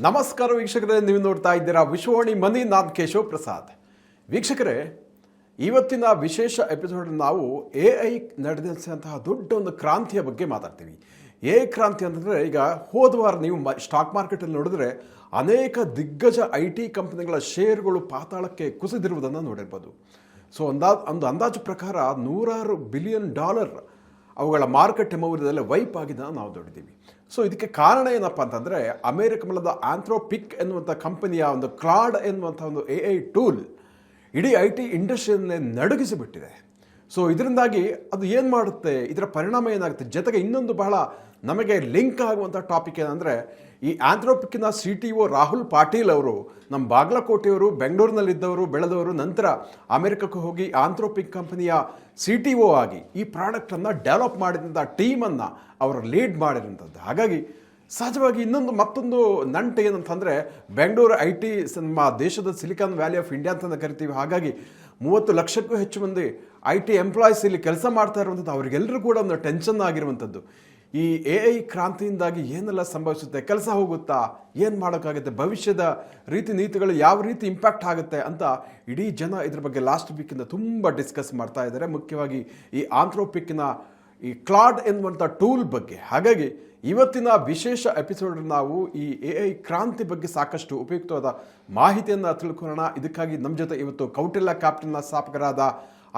ನಮಸ್ಕಾರ ವೀಕ್ಷಕರೇ, ನೀವು ನೋಡ್ತಾ ಇದ್ದೀರಾ ವಿಶ್ವವಾಣಿ ಮನಿ. ನಾನು ಕೇಶವ್ ಪ್ರಸಾದ್. ವೀಕ್ಷಕರೇ, ಇವತ್ತಿನ ವಿಶೇಷ ಎಪಿಸೋಡ್ ನಾವು AI ನಡೆದಂತಹ ದೊಡ್ಡ ಒಂದು ಕ್ರಾಂತಿಯ ಬಗ್ಗೆ ಮಾತಾಡ್ತೀವಿ. AI ಕ್ರಾಂತಿ ಅಂತಂದರೆ, ಈಗ ಹೋದ ವಾರ ನೀವು ಸ್ಟಾಕ್ ಮಾರ್ಕೆಟಲ್ಲಿ ನೋಡಿದ್ರೆ ಅನೇಕ ದಿಗ್ಗಜ IT ಕಂಪನಿಗಳ ಶೇರ್ಗಳು ಪಾತಾಳಕ್ಕೆ ಕುಸಿದಿರುವುದನ್ನು ನೋಡಿರ್ಬೋದು. ಸೊ ಒಂದು ಅಂದಾಜು ಪ್ರಕಾರ $100 ಬಿಲಿಯನ್ ಅವುಗಳ ಮಾರುಕಟ್ಟೆ ಮೌಲ್ಯದಲ್ಲಿ ವೈಪ್ ಆಗಿದ್ದನ್ನು ನಾವು ನೋಡಿದ್ದೀವಿ. ಸೊ ಇದಕ್ಕೆ ಕಾರಣ ಏನಪ್ಪ ಅಂತಂದರೆ, ಅಮೇರಿಕ ಮೂಲದ ಆಂಥ್ರೋಪಿಕ್ ಎನ್ನುವಂಥ ಕಂಪನಿಯ ಒಂದು ಕ್ಲಾಡ್ ಎನ್ನುವಂಥ ಒಂದು AI ಟೂಲ್ ಇಡೀ IT ಇಂಡಸ್ಟ್ರಿಯನ್ನೇ ನಡುಗಿಸಿಬಿಟ್ಟಿದೆ. ಸೊ ಇದರಿಂದಾಗಿ ಅದು ಏನು ಮಾಡುತ್ತೆ, ಇದರ ಪರಿಣಾಮ ಏನಾಗುತ್ತೆ, ಜೊತೆಗೆ ಇನ್ನೊಂದು ಬಹಳ ನಮಗೆ ಲಿಂಕ್ ಆಗುವಂಥ ಟಾಪಿಕ್ ಏನಂದರೆ, ಈ ಆಂಥ್ರೋಪಿಕ್ಕಿನ CTO ರಾಹುಲ್ ಪಾಟೀಲ್ ಅವರು ನಮ್ಮ ಬಾಗಲಕೋಟೆಯವರು, ಬೆಂಗಳೂರಿನಲ್ಲಿದ್ದವರು, ಬೆಳೆದವರು, ನಂತರ ಅಮೆರಿಕಕ್ಕೆ ಹೋಗಿ ಆಂಥ್ರೋಪಿಕ್ ಕಂಪನಿಯ CTO ಆಗಿ ಈ ಪ್ರಾಡಕ್ಟನ್ನು ಡೆವಲಪ್ ಮಾಡಿದಂಥ ಟೀಮನ್ನು ಅವರು ಲೀಡ್ ಮಾಡಿರೋಂಥದ್ದು. ಹಾಗಾಗಿ ಸಹಜವಾಗಿ ಮತ್ತೊಂದು ನಂಟು ಏನಂತಂದರೆ, ಬೆಂಗಳೂರು IT ನಮ್ಮ ದೇಶದ ಸಿಲಿಕಾನ್ ವ್ಯಾಲಿ ಆಫ್ ಇಂಡಿಯಾ ಅಂತ ಕರಿತೀವಿ. ಹಾಗಾಗಿ 30 ಲಕ್ಷಕ್ಕೂ ಹೆಚ್ಚು ಮಂದಿ IT ಎಂಪ್ಲಾಯೀಸ್ ಇಲ್ಲಿ ಕೆಲಸ ಮಾಡ್ತಾ ಇರುವಂಥದ್ದು. ಅವರಿಗೆಲ್ಲರೂ ಕೂಡ ಒಂದು ಟೆನ್ಷನ್ ಆಗಿರುವಂಥದ್ದು. ಈ AI ಕ್ರಾಂತಿಯಿಂದಾಗಿ ಏನೆಲ್ಲ ಸಂಭವಿಸುತ್ತೆ, ಕೆಲಸ ಹೋಗುತ್ತಾ, ಏನು ಮಾಡೋಕ್ಕಾಗುತ್ತೆ, ಭವಿಷ್ಯದ ರೀತಿ ನೀತಿಗಳು ಯಾವ ರೀತಿ ಇಂಪ್ಯಾಕ್ಟ್ ಆಗುತ್ತೆ ಅಂತ ಇಡೀ ಜನ ಇದ್ರ ಬಗ್ಗೆ ಲಾಸ್ಟ್ ವೀಕಿಂದ ತುಂಬ ಡಿಸ್ಕಸ್ ಮಾಡ್ತಾ ಇದ್ದಾರೆ, ಮುಖ್ಯವಾಗಿ ಈ ಆಂಥ್ರೋಪಿಕ್ಕಿನ ಈ ಕ್ಲಾಡ್ ಎನ್ನುವಂಥ ಟೂಲ್ ಬಗ್ಗೆ. ಹಾಗಾಗಿ ಇವತ್ತಿನ ವಿಶೇಷ ಎಪಿಸೋಡ್ ನಾವು ಈ AI ಕ್ರಾಂತಿ ಬಗ್ಗೆ ಸಾಕಷ್ಟು ಉಪಯುಕ್ತವಾದ ಮಾಹಿತಿಯನ್ನು ತಿಳ್ಕೊಳ್ಳೋಣ. ಇದಕ್ಕಾಗಿ ನಮ್ಮ ಜೊತೆ ಇವತ್ತು ಕೌಟಿಲ್ಯ ಕ್ಯಾಪಿಟಲ್ನ ಸ್ಥಾಪಕರಾದ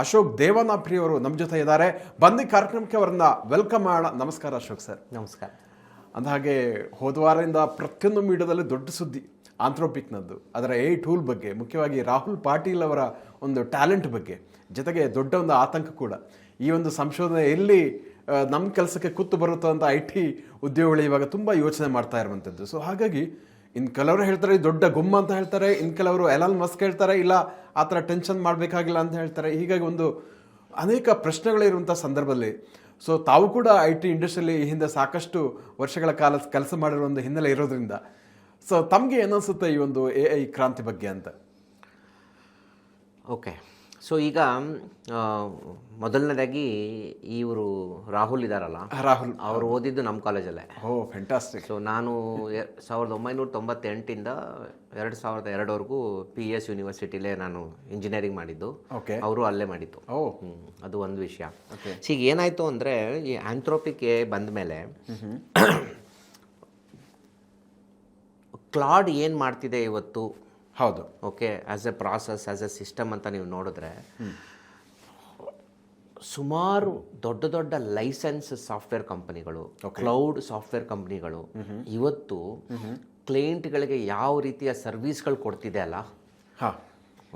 ಅಶೋಕ್ ದೇವಾನಪ್ರಿ ಅವರು ನಮ್ಮ ಜೊತೆ ಇದ್ದಾರೆ. ಬಂದು ಕಾರ್ಯಕ್ರಮಕ್ಕೆ ಅವರನ್ನ ವೆಲ್ಕಮ್ ಮಾಡೋಣ. ನಮಸ್ಕಾರ ಅಶೋಕ್ ಸರ್. ನಮಸ್ಕಾರ. ಅಂದಹಾಗೆ ಹೋದ ವಾರದಿಂದ ಪ್ರತಿಯೊಂದು ಮೀಡಿಯಾದಲ್ಲಿ ದೊಡ್ಡ ಸುದ್ದಿ ಆಂಥ್ರೋಪಿಕ್ನದ್ದು, ಅದರ AI ಟೂಲ್ ಬಗ್ಗೆ, ಮುಖ್ಯವಾಗಿ ರಾಹುಲ್ ಪಾಟೀಲ್ ಅವರ ಒಂದು ಟ್ಯಾಲೆಂಟ್ ಬಗ್ಗೆ, ಜೊತೆಗೆ ದೊಡ್ಡ ಒಂದು ಆತಂಕ ಕೂಡ. ಈ ಒಂದು ಸಂಶೋಧನೆ ಎಲ್ಲಿ ನಮ್ಮ ಕೆಲಸಕ್ಕೆ ಕುತ್ತು ಬರುತ್ತೋ ಅಂತ IT ಉದ್ಯೋಗಿಗಳು ಇವಾಗ ತುಂಬ ಯೋಚನೆ ಮಾಡ್ತಾ ಇರುವಂಥದ್ದು. ಸೊ ಹಾಗಾಗಿ ಇನ್ನು ಕೆಲವರು ಹೇಳ್ತಾರೆ ದೊಡ್ಡ ಗುಮ್ಮ ಅಂತ ಹೇಳ್ತಾರೆ, ಇನ್ನು ಕೆಲವರು ಎಲಾನ್ ಮಸ್ಕ್ ಹೇಳ್ತಾರೆ ಇಲ್ಲ ಆ ಥರ ಟೆನ್ಷನ್ ಮಾಡಬೇಕಾಗಿಲ್ಲ ಅಂತ ಹೇಳ್ತಾರೆ. ಹೀಗಾಗಿ ಅನೇಕ ಪ್ರಶ್ನೆಗಳಿರುವಂಥ ಸಂದರ್ಭದಲ್ಲಿ ಸೊ ತಾವು ಕೂಡ IT ಇಂಡಸ್ಟ್ರಿಯಲ್ಲಿ ಈ ಹಿಂದೆ ಸಾಕಷ್ಟು ವರ್ಷಗಳ ಕಾಲ ಕೆಲಸ ಮಾಡಿರೋ ಒಂದು ಹಿನ್ನೆಲೆ ಇರೋದ್ರಿಂದ ಸೊ ತಮಗೆ ಏನನ್ಸುತ್ತೆ ಈ ಒಂದು AI ಕ್ರಾಂತಿ ಬಗ್ಗೆ ಅಂತ? ಓಕೆ, ಸೊ ಈಗ ಮೊದಲನೇದಾಗಿ ಇವರು ರಾಹುಲ್ ಇದ್ದಾರಲ್ಲ, ರಾಹುಲ್ ಅವರು ಓದಿದ್ದು ನಮ್ಮ ಕಾಲೇಜಲ್ಲೇ. ಓ ಫ್ಯಾಂಟಾಸ್ಟಿಕ್. ಸೊ ನಾನು 1998ಇಂದ 2002ವರೆಗೂ PS ಯೂನಿವರ್ಸಿಟಿಲೇ ನಾನು ಇಂಜಿನಿಯರಿಂಗ್ ಮಾಡಿದ್ದು. ಅವರು ಅಲ್ಲೇ ಮಾಡಿದ್ದು. ಅದು ಒಂದು ವಿಷಯ. ಈಗ ಏನಾಯಿತು ಅಂದರೆ, ಈ ಆಂಥ್ರೋಪಿಕ್ ಬಂದ ಮೇಲೆ ಕ್ಲಾಡ್ ಏನು ಮಾಡ್ತಿದೆ ಇವತ್ತು, ಹೌದು, okay, as A process, as A system ಅಂತ ನೀವು ನೋಡಿದ್ರೆ, ಸುಮಾರು ದೊಡ್ಡ ದೊಡ್ಡ ಲೈಸೆನ್ಸ್ ಸಾಫ್ಟ್ವೇರ್ ಕಂಪನಿಗಳು, ಕ್ಲೌಡ್ ಸಾಫ್ಟ್ವೇರ್ ಕಂಪನಿಗಳು ಇವತ್ತು ಕ್ಲೈಂಟ್ಗಳಿಗೆ ಯಾವ ರೀತಿಯ ಸರ್ವಿಸ್ಗಳು ಕೊಡ್ತಿದೆ ಅಲ್ಲ,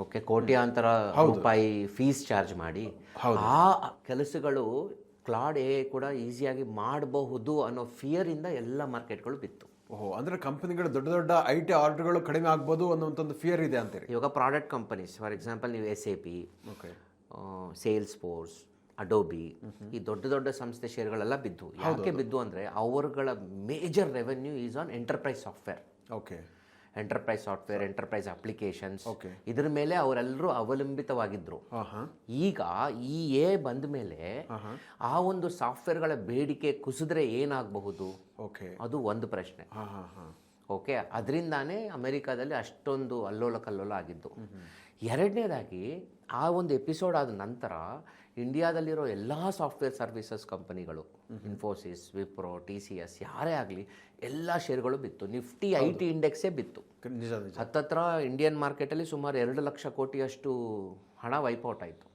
ಓಕೆ, ಕೋಟ್ಯಾಂತರ ರೂಪಾಯಿ ಫೀಸ್ ಚಾರ್ಜ್ ಮಾಡಿ ಆ ಕೆಲಸಗಳು ಕ್ಲಾಡ್ AI ಕೂಡ ಈಸಿಯಾಗಿ ಮಾಡಬಹುದು ಅನ್ನೋ ಫಿಯರಿಂದ ಎಲ್ಲ ಮಾರ್ಕೆಟ್ಗಳು ಬಿತ್ತು. ಅಂದರೆ ಕಂಪನಿಗಳು ದೊಡ್ಡ ದೊಡ್ಡ IT ಆರ್ಡರ್ಗಳು ಕಡಿಮೆ ಆಗ್ಬೋದು ಅನ್ನೋಂಥದ್ದು ಫಿಯರ್ ಇದೆ ಅಂತೀರಿ. ಇವಾಗ ಪ್ರಾಡಕ್ಟ್ ಕಂಪನೀಸ್, ಫಾರ್ ಎಕ್ಸಾಂಪಲ್ ನೀವು SAP, ಸೇಲ್ಸ್ ಫೋರ್ಸ್, ಅಡೋಬಿ, ಈ ದೊಡ್ಡ ದೊಡ್ಡ ಸಂಸ್ಥೆ ಶೇರ್ಗಳೆಲ್ಲ ಬಿದ್ದು. ಯಾಕೆ ಬಿದ್ದು ಅಂದರೆ, ಅವರುಗಳ major revenue is on enterprise software. Okay, enterprise software, enterprise applications, ಇದ್ರ ಮೇಲೆ ಅವರೆಲ್ಲರೂ ಅವಲಂಬಿತವಾಗಿದ್ದರು. ಈಗ ಈ AI ಬಂದ ಮೇಲೆ ಆ ಒಂದು ಸಾಫ್ಟ್ವೇರ್ಗಳ ಬೇಡಿಕೆ ಕುಸಿದ್ರೆ ಏನಾಗಬಹುದು, ಅದು ಒಂದು ಪ್ರಶ್ನೆ. ಓಕೆ, ಅದರಿಂದಾನೇ ಅಮೆರಿಕಾದಲ್ಲಿ ಅಷ್ಟೊಂದು ಅಲ್ಲೋಲ ಕಲ್ಲೋಲ ಆಗಿದ್ದು. ಎರಡನೇದಾಗಿ, ಆ ಒಂದು ಎಪಿಸೋಡ್ ಆದ ನಂತರ ಇಂಡಿಯಾದಲ್ಲಿರೋ ಎಲ್ಲ ಸಾಫ್ಟ್ವೇರ್ ಸರ್ವಿಸಸ್ ಕಂಪನಿಗಳು, ಇನ್ಫೋಸಿಸ್, ವಿಪ್ರೋ, TCS, ಯಾರೇ ಆಗಲಿ, ಎಲ್ಲ ಶೇರ್ಗಳು ಬಿತ್ತು. ನಿಫ್ಟಿ IT ಇಂಡೆಕ್ಸೇ ಬಿತ್ತು. ಹತ್ತತ್ರ ಇಂಡಿಯನ್ ಮಾರ್ಕೆಟಲ್ಲಿ ಸುಮಾರು 2 ಲಕ್ಷ ಕೋಟಿಯಷ್ಟು ಹಣ ವೈಪೌಟ್ ಆಯಿತು.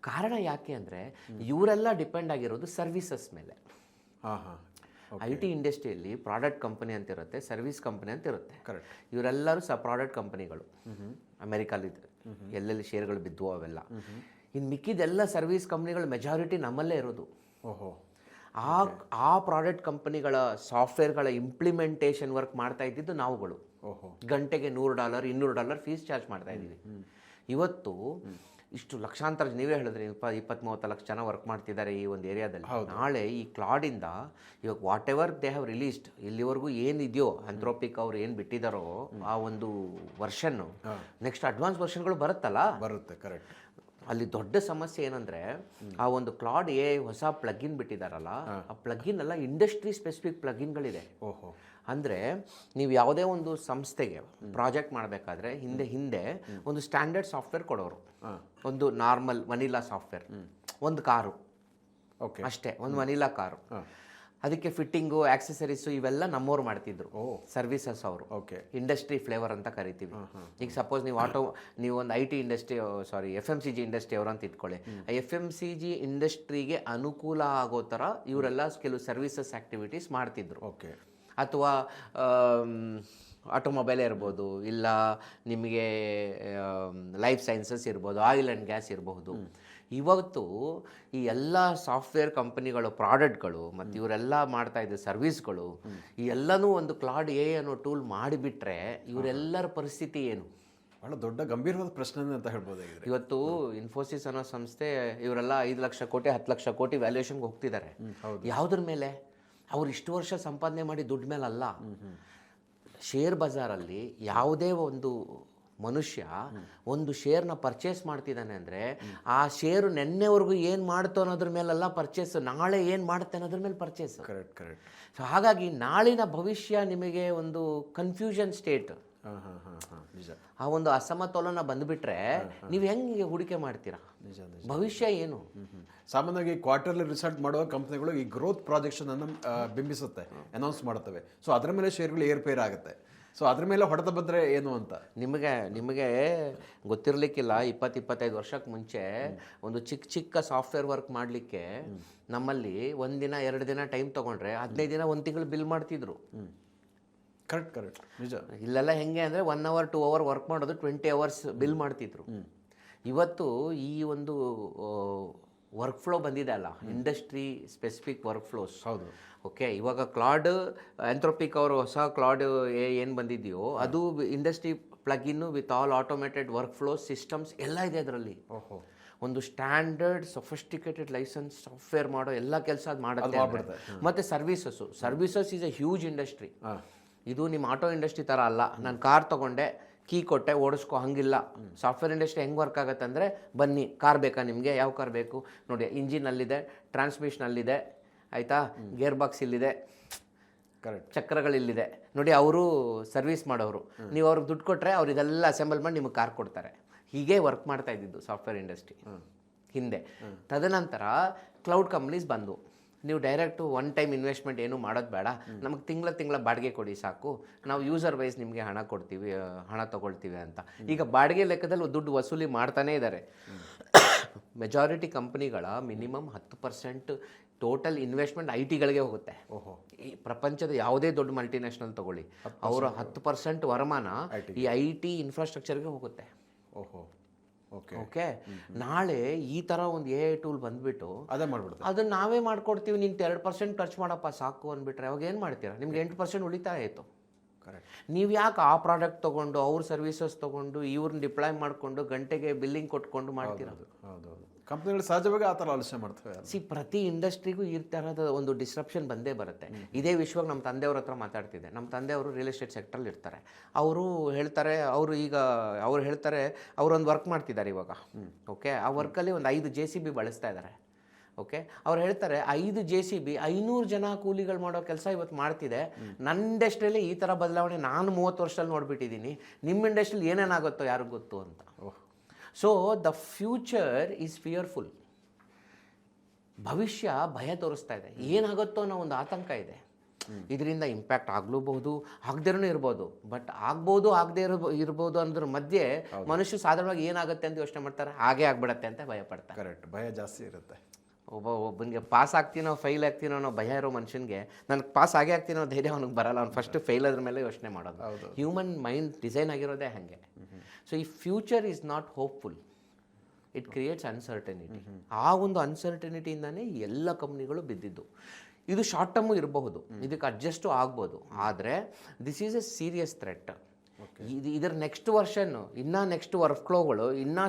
ಕಾರಣ ಯಾಕೆ ಅಂದರೆ, ಇವರೆಲ್ಲ ಡಿಪೆಂಡ್ ಆಗಿರೋದು ಸರ್ವಿಸಸ್ ಮೇಲೆ. IT ಇಂಡಸ್ಟ್ರಿಯಲ್ಲಿ ಪ್ರಾಡಕ್ಟ್ ಕಂಪನಿ ಅಂತ ಇರುತ್ತೆ, ಸರ್ವಿಸ್ ಕಂಪನಿ ಅಂತ ಇರುತ್ತೆ. ಇವರೆಲ್ಲರೂ ಪ್ರಾಡಕ್ಟ್ ಕಂಪನಿಗಳು ಅಮೆರಿಕಲ್ಲಿ ಎಲ್ಲೆಲ್ಲಿ ಶೇರ್ಗಳು ಬಿದ್ದುವು ಅವೆಲ್ಲ. ಇನ್ನು ಮಿಕ್ಕಿದೆಲ್ಲ ಸರ್ವಿಸ್ ಕಂಪ್ನಿಗಳ ಮೆಜಾರಿಟಿ ನಮ್ಮಲ್ಲೇ ಇರೋದು. ಆ ಪ್ರಾಡಕ್ಟ್ ಕಂಪನಿಗಳ ಸಾಫ್ಟ್ವೇರ್ಗಳ ಇಂಪ್ಲಿಮೆಂಟೇಷನ್ ವರ್ಕ್ ಮಾಡ್ತಾ ಇದ್ದಿದ್ದು ನಾವುಗಳು. ಗಂಟೆಗೆ $100, $200 ಫೀಸ್ ಚಾರ್ಜ್ ಮಾಡ್ತಾ ಇದ್ದೀವಿ. ಇವತ್ತು ಇಷ್ಟು ಲಕ್ಷಾಂತರ, ನೀವೇ ಹೇಳಿದ್ರಿ, 20-30 ಲಕ್ಷ ಜನ ವರ್ಕ್ ಮಾಡ್ತಿದ್ದಾರೆ ಈ ಒಂದು ಏರಿಯಾದಲ್ಲಿ. ನಾಳೆ ಈ ಕ್ಲಾಡಿಂದ ಇವಾಗ what ever they have released, ಇಲ್ಲಿವರೆಗೂ ಏನಿದೆಯೋ ಆಂಥ್ರೋಪಿಕ್ ಅವ್ರು ಏನು ಬಿಟ್ಟಿದ್ದಾರೋ ಆ ಒಂದು ವರ್ಷನ್ನು, ನೆಕ್ಸ್ಟ್ ಅಡ್ವಾನ್ಸ್ ವರ್ಷನ್ಗಳು ಬರುತ್ತಲ್ಲ, ಬರುತ್ತೆ. ಕರೆಕ್ಟ್. ಅಲ್ಲಿ ದೊಡ್ಡ ಸಮಸ್ಯೆ ಏನಂದ್ರೆ ಆ ಒಂದು ಕ್ಲಾಡ್ ಎ ಹೊಸ ಪ್ಲಗಿನ್ ಬಿಟ್ಟಿದಾರಲ್ಲ, ಆ ಪ್ಲಗಿನ್ ಎಲ್ಲ ಇಂಡಸ್ಟ್ರಿ ಸ್ಪೆಸಿಫಿಕ್ ಪ್ಲಗಿನ್ಗಳಿದೆ. ಓಹೋ. ಅಂದರೆ ನೀವು ಯಾವುದೇ ಒಂದು ಸಂಸ್ಥೆಗೆ ಪ್ರಾಜೆಕ್ಟ್ ಮಾಡಬೇಕಾದ್ರೆ ಹಿಂದೆ ಒಂದು ಸ್ಟ್ಯಾಂಡರ್ಡ್ ಸಾಫ್ಟ್ವೇರ್ ಕೊಡೋರು, ಒಂದು ನಾರ್ಮಲ್ ವನಿಲಾ ಸಾಫ್ಟ್ವೇರ್, ಒಂದು ಕಾರು ಓಕೆ ಅಷ್ಟೇ, ಒಂದು ವನಿಲಾ ಕಾರು, ಅದಕ್ಕೆ ಫಿಟ್ಟಿಂಗು ಆಕ್ಸೆಸರೀಸು ಇವೆಲ್ಲ ನಮ್ಮವ್ರು ಮಾಡ್ತಿದ್ರು, ಸರ್ವಿಸಸ್ ಅವರು. ಓಕೆ, ಇಂಡಸ್ಟ್ರಿ ಫ್ಲೇವರ್ ಅಂತ ಕರಿತೀವಿ. ಈಗ ಸಪೋಸ್ ನೀವು ಒಂದು IT industry, sorry FMCG industry ಅವರು ಅಂತ ಇಟ್ಕೊಳ್ಳಿ. FMCG ಇಂಡಸ್ಟ್ರಿಗೆ ಅನುಕೂಲ ಆಗೋ ಥರ ಇವರೆಲ್ಲ ಕೆಲವು ಸರ್ವಿಸಸ್ ಆ್ಯಕ್ಟಿವಿಟೀಸ್ ಮಾಡ್ತಿದ್ರು. ಓಕೆ. ಅಥವಾ ಆಟೋಮೊಬೈಲ್ ಇರ್ಬೋದು, ಇಲ್ಲ ನಿಮಗೆ ಲೈಫ್ ಸೈನ್ಸಸ್ ಇರ್ಬೋದು, ಆಯಿಲ್ ಆ್ಯಂಡ್ ಗ್ಯಾಸ್ ಇರಬಹುದು. ಇವತ್ತು ಈ ಎಲ್ಲ ಸಾಫ್ಟ್ವೇರ್ ಕಂಪನಿಗಳು ಪ್ರಾಡಕ್ಟ್ಗಳು ಮತ್ತು ಇವರೆಲ್ಲ ಮಾಡ್ತಾ ಇದ್ದ ಸರ್ವಿಸ್ಗಳು ಈ ಎಲ್ಲನೂ ಒಂದು ಕ್ಲಾಡ್ ಎ ಅನ್ನೋ ಟೂಲ್ ಮಾಡಿಬಿಟ್ರೆ ಇವರೆಲ್ಲರ ಪರಿಸ್ಥಿತಿ ಏನು? ಬಹಳ ದೊಡ್ಡ ಗಂಭೀರವಾದ ಪ್ರಶ್ನೆ ಅಂತ ಹೇಳ್ಬೋದು. ಇವತ್ತು ಇನ್ಫೋಸಿಸ್ ಅನ್ನೋ ಸಂಸ್ಥೆ ಇವರೆಲ್ಲ 5 ಲಕ್ಷ ಕೋಟಿ 10 ಲಕ್ಷ ಕೋಟಿ ವ್ಯಾಲ್ಯೂಯೇಷನ್ಗೆ ಹೋಗ್ತಿದ್ದಾರೆ. ಯಾವುದ್ರ ಮೇಲೆ? ಅವ್ರು ಇಷ್ಟು ವರ್ಷ ಸಂಪಾದನೆ ಮಾಡಿ ದುಡ್ಡು ಮೇಲೆ ಅಲ್ಲ. ಶೇರ್ ಬಜಾರಲ್ಲಿ ಯಾವುದೇ ಒಂದು ಮನುಷ್ಯ ಒಂದು ಶೇರ್ನ ಪರ್ಚೇಸ್ ಮಾಡ್ತಿದ್ದಾನೆ ಅಂದರೆ ಆ ಶೇರು ನೆನ್ನೆವರೆಗೂ ಏನು ಮಾಡ್ತೋ ಅನ್ನೋದ್ರ ಮೇಲೆಲ್ಲ ಪರ್ಚೇಸ್, ನಾಳೆ ಏನು ಮಾಡುತ್ತೆ ಅನ್ನೋದ್ರ ಮೇಲೆ ಪರ್ಚೇಸ್. ಕರೆಕ್ಟ್. ಸೊ ಹಾಗಾಗಿ ನಾಳಿನ ಭವಿಷ್ಯ ನಿಮಗೆ ಒಂದು ಕನ್ಫ್ಯೂಷನ್ ಸ್ಟೇಟ್, ನಿಜ. ಆ ಒಂದು ಅಸಮತೋಲನ ಬಂದುಬಿಟ್ರೆ ನೀವು ಹೆಂಗೆ ಹೂಡಿಕೆ ಮಾಡ್ತೀರಾ? ನಿಜ. ಭವಿಷ್ಯ ಏನು? ಸಾಮಾನ್ಯವಾಗಿ ಕ್ವಾರ್ಟರ್ಲಿ ರಿಸಲ್ಟ್ ಮಾಡುವ ಕಂಪ್ನಿಗಳು ಈ ಗ್ರೋತ್ ಪ್ರಾಜೆಕ್ಷನ್ ಅನ್ನು ಬಿಂಬಿಸುತ್ತೆ, ಅನೌನ್ಸ್ ಮಾಡುತ್ತವೆ. ಸೊ ಅದರ ಮೇಲೆ ಶೇರ್ಗಳು ಏರ್ಪೇರ್ ಆಗುತ್ತೆ. ಸೊ ಅದ್ರ ಮೇಲೆ ಹೊಡೆತ ಬಂದರೆ ಏನು ಅಂತ ನಿಮಗೆ ಗೊತ್ತಿರಲಿಕ್ಕಿಲ್ಲ. 20-25 ವರ್ಷಕ್ಕೆ ಮುಂಚೆ ಒಂದು ಚಿಕ್ಕ ಸಾಫ್ಟ್ವೇರ್ ವರ್ಕ್ ಮಾಡಲಿಕ್ಕೆ ನಮ್ಮಲ್ಲಿ 1 ದಿನ 2 ದಿನ ಟೈಮ್ ತೊಗೊಂಡ್ರೆ 15 ದಿನ 1 ತಿಂಗಳು ಬಿಲ್ ಮಾಡ್ತಿದ್ರು. ಕರೆಕ್ಟ್ ನಿಜ. ಇಲ್ಲೆಲ್ಲ ಹೆಂಗೆ ಅಂದರೆ 1 hour 2 hour ವರ್ಕ್ ಮಾಡೋದು 20 hours ಬಿಲ್ ಮಾಡ್ತಿದ್ರು. ಇವತ್ತು ಈ ಒಂದು ವರ್ಕ್ ಫ್ಲೋ ಬಂದಿದೆ ಅಲ್ಲ, ಇಂಡಸ್ಟ್ರಿ ಸ್ಪೆಸಿಫಿಕ್ ವರ್ಕ್ ಫ್ಲೋಸ್. ಹೌದು. ಓಕೆ, ಇವಾಗ ಕ್ಲಾಡ್ ಆಂಥ್ರೋಪಿಕ್ ಅವರು ಹೊಸ ಕ್ಲಾಡ್ ಏನು ಬಂದಿದೆಯೋ ಅದು industry plugin with all automated work flows systems ಎಲ್ಲ ಇದೆ ಅದರಲ್ಲಿ. ಓಹೋ. ಒಂದು ಸ್ಟ್ಯಾಂಡರ್ಡ್ ಸೊಫಿಸ್ಟಿಕೇಟೆಡ್ ಲೈಸೆನ್ಸ್ ಸಾಫ್ಟ್ವೇರ್ ಮಾಡೋ ಎಲ್ಲ ಕೆಲಸ ಅದು ಮಾಡುತ್ತೆ. ಮತ್ತು services is A huge industry. ಇದು ನಿಮ್ಮ ಆಟೋ ಇಂಡಸ್ಟ್ರಿ ಥರ ಅಲ್ಲ. ನಾನು ಕಾರ್ ತೊಗೊಂಡೆ, ಕೀ ಕೊಟ್ಟೆ, ಓಡಿಸ್ಕೊ, ಹಂಗಿಲ್ಲ. ಸಾಫ್ಟ್ವೇರ್ ಇಂಡಸ್ಟ್ರಿ ಹೆಂಗೆ ವರ್ಕ್ ಆಗುತ್ತೆ ಅಂದರೆ, ಬನ್ನಿ ಕಾರ್ ಬೇಕಾ ನಿಮಗೆ, ಯಾವ ಕಾರ್ ಬೇಕು ನೋಡಿ, ಇಂಜಿನಲ್ಲಿದೆ, ಟ್ರಾನ್ಸ್ಮಿಷನಲ್ಲಿದೆ, ಆಯಿತಾ, ಗೇರ್ ಬಾಕ್ಸ್ ಇಲ್ಲಿದೆ, ಕರೆಕ್ಟ್, ಚಕ್ರಗಳಿಲ್ಲಿದೆ ನೋಡಿ, ಅವರು ಸರ್ವಿಸ್ ಮಾಡೋರು. ನೀವು ಅವ್ರಿಗೆ ದುಡ್ಡು ಕೊಟ್ಟರೆ ಅವ್ರು ಇದೆಲ್ಲ ಅಸೆಂಬಲ್ ಮಾಡಿ ನಿಮಗೆ ಕಾರ್ ಕೊಡ್ತಾರೆ. ಹೀಗೆ ವರ್ಕ್ ಮಾಡ್ತಾ ಇದ್ದಿದ್ದು ಸಾಫ್ಟ್ವೇರ್ ಇಂಡಸ್ಟ್ರಿ ಹಿಂದೆ. ತದನಂತರ ಕ್ಲೌಡ್ ಕಂಪ್ನೀಸ್ ಬಂದು, ನೀವು ಡೈರೆಕ್ಟು ಒನ್ ಟೈಮ್ ಇನ್ವೆಸ್ಟ್ಮೆಂಟ್ ಏನೂ ಮಾಡೋದು ಬೇಡ, ನಮಗೆ ತಿಂಗಳ ಬಾಡಿಗೆ ಕೊಡಿ ಸಾಕು, ನಾವು ಯೂಸರ್ ವೈಸ್ ನಿಮಗೆ ಹಣ ತೊಗೊಳ್ತೀವಿ ಅಂತ. ಈಗ ಬಾಡಿಗೆ ಲೆಕ್ಕದಲ್ಲಿ ದುಡ್ಡು ವಸೂಲಿ ಮಾಡ್ತಾನೇ ಇದ್ದಾರೆ. ಮೆಜಾರಿಟಿ ಕಂಪ್ನಿಗಳ ಮಿನಿಮಮ್ 10% ಟೋಟಲ್ ಇನ್ವೆಸ್ಟ್ಮೆಂಟ್ IT-ಗಳಿಗೆ ಹೋಗುತ್ತೆ. ಈ ಪ್ರಪಂಚದ ಯಾವುದೇ ದೊಡ್ಡ ಮಲ್ಟಿನ್ಯಾಷನಲ್ ತಗೊಳ್ಳಿ, ಅವರ 10% ವರಮಾನ ಈ IT ಇನ್ಫ್ರಾಸ್ಟ್ರಕ್ಚರ್ಗೆ ಹೋಗುತ್ತೆ. ಓಕೆ, ನಾಳೆ ಈ ಥರ ಒಂದು AI ಟೂಲ್ ಬಂದುಬಿಟ್ಟು ಅದನ್ನು ನಾವೇ ಮಾಡ್ಕೊಡ್ತೀವಿ, ನೀನು 2% ಖರ್ಚು ಮಾಡಪ್ಪ ಸಾಕು ಅಂದ್ಬಿಟ್ರೆ ಅವಾಗ ಏನು ಮಾಡ್ತೀರಾ? ನಿಮ್ಗೆ 8% ಉಳಿತಾಯ ಆಯಿತು. ನೀವು ಯಾಕೆ ಆ ಪ್ರಾಡಕ್ಟ್ ತೊಗೊಂಡು ಅವ್ರ ಸರ್ವಿಸಸ್ ತೊಗೊಂಡು ಇವ್ರನ್ನ ಡಿಪ್ಲಾಯ್ ಮಾಡಿಕೊಂಡು ಗಂಟೆಗೆ ಬಿಲ್ಲಿಂಗ್ ಕೊಟ್ಕೊಂಡು ಮಾಡ್ತಿರೋದು? ಕಂಪ್ನಿಗಳು ಸಹಜವಾಗಿ ಆ ಥರ ಆಲೋಚನೆ ಮಾಡ್ತವೆ. ಪ್ರತಿ ಇಂಡಸ್ಟ್ರಿಗೂ ಈ ಥರದ ಒಂದು ಡಿಸ್ರಪ್ಷನ್ ಬಂದೇ ಬರುತ್ತೆ. ಇದೇ ವಿಷಯವಾಗಿ ನಮ್ಮ ತಂದೆಯವ್ರ ಹತ್ರ ಮಾತಾಡ್ತಿದ್ದೆ. ನಮ್ಮ ತಂದೆಯವರು ರಿಯಲ್ ಎಸ್ಟೇಟ್ ಸೆಕ್ಟ್ರಲ್ಲಿ ಇರ್ತಾರೆ. ಅವರು ಹೇಳ್ತಾರೆ, ಅವರೊಂದು ವರ್ಕ್ ಮಾಡ್ತಿದ್ದಾರೆ ಇವಾಗ. ಓಕೆ, ಆ ವರ್ಕಲ್ಲಿ ಒಂದು 5 JCB ಬಳಸ್ತಾ ಇದ್ದಾರೆ. ಓಕೆ, ಅವ್ರು ಹೇಳ್ತಾರೆ 5 JCB 500 ಜನ ಕೂಲಿಗಳು ಮಾಡೋ ಕೆಲಸ ಇವತ್ತು ಮಾಡ್ತಿದೆ. ನನ್ನ ಇಂಡಸ್ಟ್ರಿಯಲ್ಲಿ ಈ ಥರ ಬದಲಾವಣೆ ನಾನು 30 ವರ್ಷದಲ್ಲಿ ನೋಡಿಬಿಟ್ಟಿದ್ದೀನಿ. ನಿಮ್ಮ ಇಂಡಸ್ಟ್ರಿಯಲ್ಲಿ ಏನೇನಾಗುತ್ತೋ ಯಾರಿಗೂ ಗೊತ್ತು ಅಂತ. So the future is fearful. ಭವಿಷ್ಯ ಭಯ ತೋರಿಸ್ತಾ ಇದೆ. ಏನಾಗುತ್ತೋ ಅನ್ನೋ ಒಂದು ಆತಂಕ ಇದೆ. ಇದರಿಂದ ಇಂಪ್ಯಾಕ್ಟ್ ಆಗ್ಲೂಬಹುದು, ಆಗದೇನೂ ಇರ್ಬೋದು. ಬಟ್ ಆಗ್ಬೋದು, ಆಗದೆ ಇರ್ಬೋದು ಅನ್ನೋದ್ರ ಮಧ್ಯೆ ಮನುಷ್ಯ ಸಾಧಾರಣವಾಗಿ ಏನಾಗುತ್ತೆ ಅಂತ ಯೋಚನೆ ಮಾಡ್ತಾರೆ, ಹಾಗೆ ಆಗ್ಬಿಡತ್ತೆ ಅಂತ ಭಯ ಪಡ್ತಾರೆ. ಕರೆಕ್ಟ್, ಭಯ ಜಾಸ್ತಿ ಇರುತ್ತೆ. ಒಬ್ಬನಿಗೆ ಪಾಸ್ ಆಗ್ತೀನೋ ಫೈಲ್ ಆಗ್ತೀನೋ ಅನ್ನೋ ಭಯ ಇರೋ ಮನುಷ್ಯನಿಗೆ ನನಗೆ ಪಾಸ್ ಆಗೇ ಆಗ್ತೀನೋ ಧೈರ್ಯ ಅವ್ನಿಗೆ ಬರಲ್ಲ. ಅವ್ನು ಫಸ್ಟ್ ಫೇಲ್ ಆದ್ರ ಮೇಲೆ ಯೋಚನೆ ಮಾಡೋದು. ಹ್ಯೂಮನ್ ಮೈಂಡ್ ಡಿಸೈನ್ ಆಗಿರೋದೇ ಹಾಗೆ. ಸೊ ಈ future is not hopeful, it creates uncertainty. ಆ ಒಂದು ಅನ್ಸರ್ಟನಿಟಿಯಿಂದನೇ ಎಲ್ಲ ಕಂಪ್ನಿಗಳು ಬಿದ್ದಿದ್ದು. ಇದು ಶಾರ್ಟ್ ಟರ್ಮು ಇರಬಹುದು, ಇದಕ್ಕೆ ಅಡ್ಜಸ್ಟು ಆಗ್ಬೋದು. ಆದರೆ this is A serious threat. ಇದರ ನೆಕ್ಸ್ಟ್ ವರ್ಷನ್ನು, ಇನ್ನೂ ನೆಕ್ಸ್ಟ್ ವರ್ಕ್ ಫ್ಲೋಗಳು ಇನ್ನೂ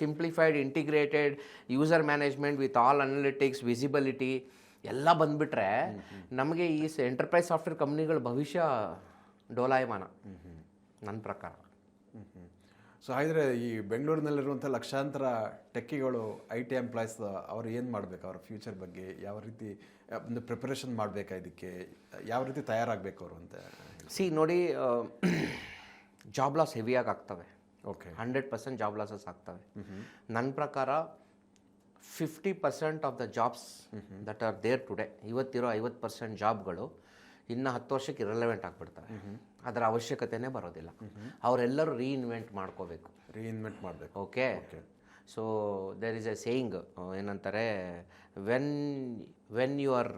simplified, integrated user management with all analytics, visibility ಎಲ್ಲ ಬಂದುಬಿಟ್ರೆ ನಮಗೆ ಈ ಎಂಟರ್ಪ್ರೈಸ್ ಸಾಫ್ಟ್ವೇರ್ ಕಂಪ್ನಿಗಳ ಭವಿಷ್ಯ ಡೋಲಾಯಮಾನ ನನ್ನ ಪ್ರಕಾರ. ಸೊ ಹಾಗಿದ್ರೆ ಈ ಬೆಂಗಳೂರಿನಲ್ಲಿರುವಂಥ ಲಕ್ಷಾಂತರ ಟೆಕ್ಕಿಗಳು IT ಎಂಪ್ಲಾಯ್ಸ್ ಅವರು ಏನು ಮಾಡಬೇಕು, ಅವರ ಫ್ಯೂಚರ್ ಬಗ್ಗೆ ಯಾವ ರೀತಿ ಒಂದು ಪ್ರಿಪರೇಷನ್ ಮಾಡಬೇಕಾ, ಇದಕ್ಕೆ ಯಾವ ರೀತಿ ತಯಾರಾಗಬೇಕು ಅವರು ಅಂತ ನೋಡಿ, ಜಾಬ್ ಲಾಸ್ ಹೆವಿಯಾಗಿ ಆಗ್ತವೆ. ಓಕೆ, 100% ಜಾಬ್ ಲಾಸಸ್ ಆಗ್ತವೆ. ನನ್ನ ಪ್ರಕಾರ 50% of the jobs that are there today, ಇವತ್ತಿರೋ 50% ಜಾಬ್ಗಳು ಇನ್ನು 10 ವರ್ಷಕ್ಕೆ ಇರಲೆವೆಂಟ್ ಆಗಿಬಿಡ್ತವೆ. ಅದರ ಅವಶ್ಯಕತೆನೇ ಬರೋದಿಲ್ಲ. ಅವರೆಲ್ಲರೂ ರೀಇನ್ವೆಂಟ್ ಮಾಡಬೇಕು. Okay, so there is a saying, ಏನಂತಾರೆ, when your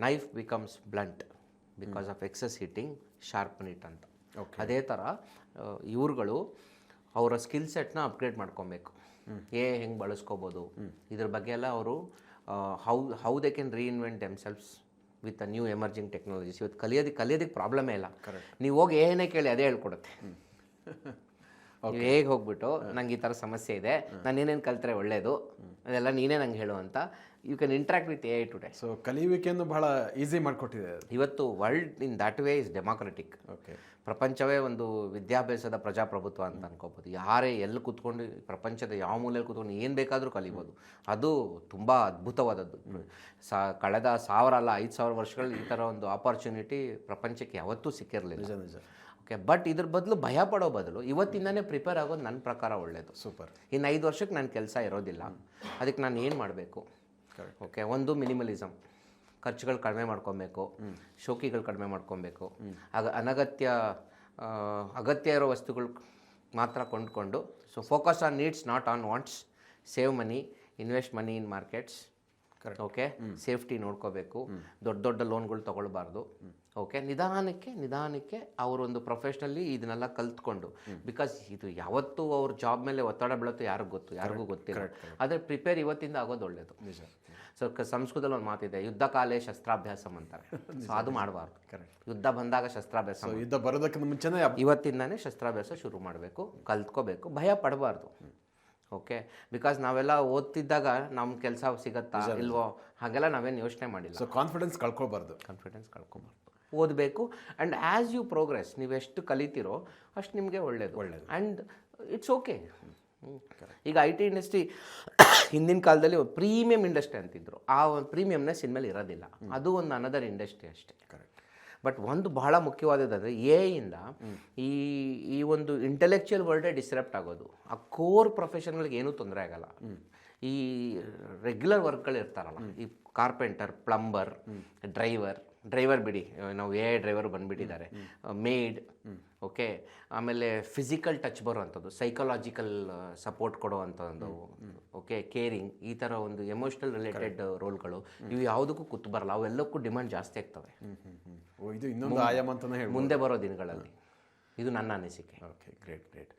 knife becomes blunt because of excess heating, sharpen it ಅಂತ. ಅದೇ ಥರ ಇವ್ರುಗಳು ಅವರ ಸ್ಕಿಲ್ ಸೆಟ್ನ ಅಪ್ಗ್ರೇಡ್ ಮಾಡ್ಕೊಬೇಕು. ಹೆಂಗೆ ಬಳಸ್ಕೋಬೋದು ಇದ್ರ ಬಗ್ಗೆ ಎಲ್ಲ ಅವರು how they can reinvent themselves with a new emerging technologies. ಇವತ್ತು ಕಲಿಯೋದಕ್ಕೆ ಪ್ರಾಬ್ಲಮೇ ಇಲ್ಲ. ನೀವು ಹೋಗಿ ಏನೇ ಕೇಳಿ ಅದೇ ಹೇಳ್ಕೊಡುತ್ತೆ. ನೀವು ಹೇಗೆ ಹೋಗ್ಬಿಟ್ಟು ನಂಗೆ ಈ ಥರ ಸಮಸ್ಯೆ ಇದೆ, ನಾನು ಏನೇನು ಕಲ್ತ್ರೆ ಒಳ್ಳೆಯದು, ಅದೆಲ್ಲ ನೀನೇ ನಂಗೆ ಹೇಳು ಅಂತ you can interact with AI today. So ಕಲಿಯುವಿಕೆಯನ್ನು ಬಹಳ ಈಸಿ ಮಾಡಿಕೊಟ್ಟಿದೆ ಇವತ್ತು. World in that way is democratic. Okay, ಪ್ರಪಂಚವೇ ಒಂದು ವಿದ್ಯಾಭ್ಯಾಸದ ಪ್ರಜಾಪ್ರಭುತ್ವ ಅಂತ ಅನ್ಕೋಬೋದು. ಯಾರೇ ಎಲ್ಲಿ ಕೂತ್ಕೊಂಡು ಪ್ರಪಂಚದ ಯಾವ ಮೂಲೆಯಲ್ಲಿ ಕೂತ್ಕೊಂಡು ಏನು ಬೇಕಾದರೂ ಕಲಿಬೋದು. ಅದು ತುಂಬ ಅದ್ಭುತವಾದದ್ದು. ಕಳೆದ 1000 ಅಲ್ಲ 5000 ವರ್ಷಗಳಲ್ಲಿ ಈ ಥರ ಒಂದು ಆಪರ್ಚುನಿಟಿ ಪ್ರಪಂಚಕ್ಕೆ ಯಾವತ್ತೂ ಸಿಕ್ಕಿರಲಿಲ್ಲ. ನಿಜ. ಓಕೆ, ಬಟ್ ಇದ್ರ ಬದಲು ಭಯ ಪಡೋ ಬದಲು ಇವತ್ತಿಂದನೇ ಪ್ರಿಪೇರ್ ಆಗೋದು ನನ್ನ ಪ್ರಕಾರ ಒಳ್ಳೆಯದು. ಸೂಪರ್. ಇನ್ನು 5 ವರ್ಷಕ್ಕೆ ನನ್ನ ಕೆಲಸ ಇರೋದಿಲ್ಲ, ಅದಕ್ಕೆ ನಾನು ಏನು ಮಾಡಬೇಕು? ಓಕೆ, ಒಂದು ಮಿನಿಮಲಿಸಮ್, ಖರ್ಚುಗಳು ಕಡಿಮೆ ಮಾಡ್ಕೊಬೇಕು, ಶೋಕಿಗಳು ಕಡಿಮೆ ಮಾಡ್ಕೊಬೇಕು, ಅಗತ್ಯ ಇರೋ ವಸ್ತುಗಳು ಮಾತ್ರ ಕೊಂಡ್ಕೊಂಡು. So focus on needs, not on wants. Save money, invest money in markets. Okay, safety ನೋಡ್ಕೋಬೇಕು, ದೊಡ್ಡ ಲೋನ್ಗಳು ತೊಗೊಳ್ಬಾರ್ದು. ಓಕೆ, ನಿಧಾನಕ್ಕೆ ಅವರೊಂದು ಪ್ರೊಫೆಷ್ನಲ್ಲಿ ಇದನ್ನೆಲ್ಲ ಕಲ್ತ್ಕೊಂಡು, ಬಿಕಾಸ್ ಇದು ಯಾವತ್ತೂ ಅವ್ರ ಜಾಬ್ ಮೇಲೆ ಒತ್ತಡ ಬೀಳುತ್ತೋ ಯಾರಿಗೂ ಗೊತ್ತಿಲ್ಲ. ಆದರೆ ಪ್ರಿಪೇರ್ ಇವತ್ತಿಂದ ಆಗೋದು ಒಳ್ಳೆಯದು. ನಿಜ. ಸೊ ಸಂಸ್ಕೃತದಲ್ಲಿ ಒಂದು ಮಾತಿದೆ, ಯುದ್ಧ ಕಾಲೇ ಶಸ್ತ್ರಾಭ್ಯಾಸಂ ಅಂತಾರೆ. ಸೊ ಅದು ಮಾಡಬಾರ್ದು. ಯುದ್ಧ ಬಂದಾಗ ಶಸ್ತ್ರಾಭ್ಯಾಸ, ಯುದ್ಧ ಬರೋದಕ್ಕಿಂತ ಮುಂಚೆನೇ ಇವತ್ತಿಂದಾನೇ ಶಸ್ತ್ರಾಭ್ಯಾಸ ಶುರು ಮಾಡಬೇಕು, ಕಲ್ತ್ಕೋಬೇಕು, ಭಯ ಪಡಬಾರ್ದು. ಓಕೆ, ಬಿಕಾಸ್ ನಾವೆಲ್ಲ ಓದ್ತಿದ್ದಾಗ ನಮ್ಮ ಕೆಲಸ ಸಿಗತ್ತಾ ಇಲ್ವೋ ಹಾಗೆಲ್ಲ ನಾವೇನು ಯೋಚನೆ ಮಾಡಿಲ್ಲ. ಸೊ ಕಾನ್ಫಿಡೆನ್ಸ್ ಕಳ್ಕೊಬಾರ್ದು. ಓದಬೇಕು. ಆ್ಯಂಡ್ ಆ್ಯಸ್ ಯು ಪ್ರೋಗ್ರೆಸ್, ನೀವು ಎಷ್ಟು ಕಲಿತೀರೋ ಅಷ್ಟು ನಿಮಗೆ ಒಳ್ಳೇದು. And it's okay. ಈಗ IT ಇಂಡಸ್ಟ್ರಿ ಹಿಂದಿನ ಕಾಲದಲ್ಲಿ ಪ್ರೀಮಿಯಂ ಇಂಡಸ್ಟ್ರಿ ಅಂತಿದ್ರು. ಆ ಒಂದು ಪ್ರೀಮಿಯಮ್ನೆಸ್ ಇನ್ಮೇಲೆ ಇರೋದಿಲ್ಲ. ಅದು ಒಂದು ಅನದರ್ ಇಂಡಸ್ಟ್ರಿ ಅಷ್ಟೇ. ಬಟ್ ಒಂದು ಬಹಳ ಮುಖ್ಯವಾದದ್ದು AI ಈ ಒಂದು ಇಂಟೆಲೆಕ್ಚುಯಲ್ ವರ್ಲ್ಡೇ ಡಿಸ್ರಪ್ಟ್ ಆಗೋದು. ಆ ಕೋರ್ ಪ್ರೊಫೆಷನ್ಗಳಿಗೆ ಏನೂ ತೊಂದರೆ ಆಗಲ್ಲ. ಈ ರೆಗ್ಯುಲರ್ ವರ್ಕ್ಗಳು ಇರ್ತಾರಲ್ಲ, ಈ ಕಾರ್ಪೆಂಟರ್, ಪ್ಲಂಬರ್, ಡ್ರೈವರ್ ಬಿಡಿ, ನಾವು AI ಡ್ರೈವರ್ ಬಂದುಬಿಟ್ಟಿದ್ದಾರೆ, ಮೇಡ್. ಓಕೆ, ಆಮೇಲೆ ಫಿಸಿಕಲ್ ಟಚ್ ಬರುವಂಥದ್ದು, ಸೈಕಲಾಜಿಕಲ್ ಸಪೋರ್ಟ್ ಕೊಡುವಂಥದ್ದು. ಓಕೆ, ಕೇರಿಂಗ್, ಈ ಥರ ಒಂದು ಎಮೋಷ್ನಲ್ ರಿಲೇಟೆಡ್ ರೋಲ್ಗಳು, ಇವು ಯಾವುದಕ್ಕೂ ಕೂತು ಬರಲ್ಲ. ಅವೆಲ್ಲಕ್ಕೂ ಡಿಮ್ಯಾಂಡ್ ಜಾಸ್ತಿ ಆಗ್ತವೆ. ಇದು ಇನ್ನೊಂದು ಆಯಾಮ ಅಂತಲೇ ಹೇಳಿ ಮುಂದೆ ಬರೋ ದಿನಗಳಲ್ಲಿ. ಇದು ನನ್ನ ಅನಿಸಿಕೆ. Okay, great.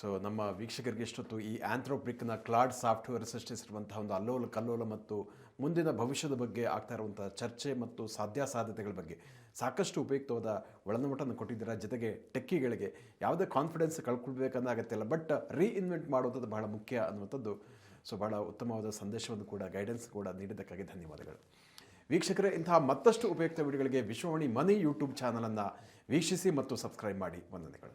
ಸೊ ನಮ್ಮ ವೀಕ್ಷಕರಿಗೆ ಇಷ್ಟೊತ್ತು ಈ ಆಂಥ್ರೋಪಿಕ್ನ ಕ್ಲಾಡ್ ಸಾಫ್ಟ್ವೇರ್ ಸೃಷ್ಟಿಸಿರುವಂತಹ ಒಂದು ಅಲ್ಲೋಲ ಕಲ್ಲೋಲ ಮತ್ತು ಮುಂದಿನ ಭವಿಷ್ಯದ ಬಗ್ಗೆ ಆಗ್ತಾ ಇರುವಂಥ ಚರ್ಚೆ ಮತ್ತು ಸಾಧ್ಯತೆಗಳ ಬಗ್ಗೆ ಸಾಕಷ್ಟು ಉಪಯುಕ್ತವಾದ ಒಳನೋಟವನ್ನು ಕೊಟ್ಟಿದ್ದೀರಾ. ಜೊತೆಗೆ ಟೆಕ್ಕಿಗಳಿಗೆ ಯಾವುದೇ ಕಾನ್ಫಿಡೆನ್ಸ್ ಕಳ್ಕೊಳ್ಬೇಕನ್ನೋ ಅಗತ್ಯ, ಬಟ್ ರೀಇನ್ವೆಂಟ್ ಮಾಡುವಂಥದ್ದು ಬಹಳ ಮುಖ್ಯ ಅನ್ನುವಂಥದ್ದು. ಸೊ ಬಹಳ ಉತ್ತಮವಾದ ಸಂದೇಶವನ್ನು ಕೂಡ, ಗೈಡೆನ್ಸ್ ಕೂಡ ನೀಡಿದ್ದಕ್ಕಾಗಿ ಧನ್ಯವಾದಗಳು. ವೀಕ್ಷಕರೇ, ಇಂತಹ ಮತ್ತಷ್ಟು ಉಪಯುಕ್ತ ವಿಡಿಯೋಗಳಿಗೆ ವಿಶ್ವವಾಣಿ ಮನಿ ಯೂಟ್ಯೂಬ್ ಚಾನಲನ್ನು ವೀಕ್ಷಿಸಿ ಮತ್ತು ಸಬ್ಸ್ಕ್ರೈಬ್ ಮಾಡಿ. ವಂದನೆಗಳು.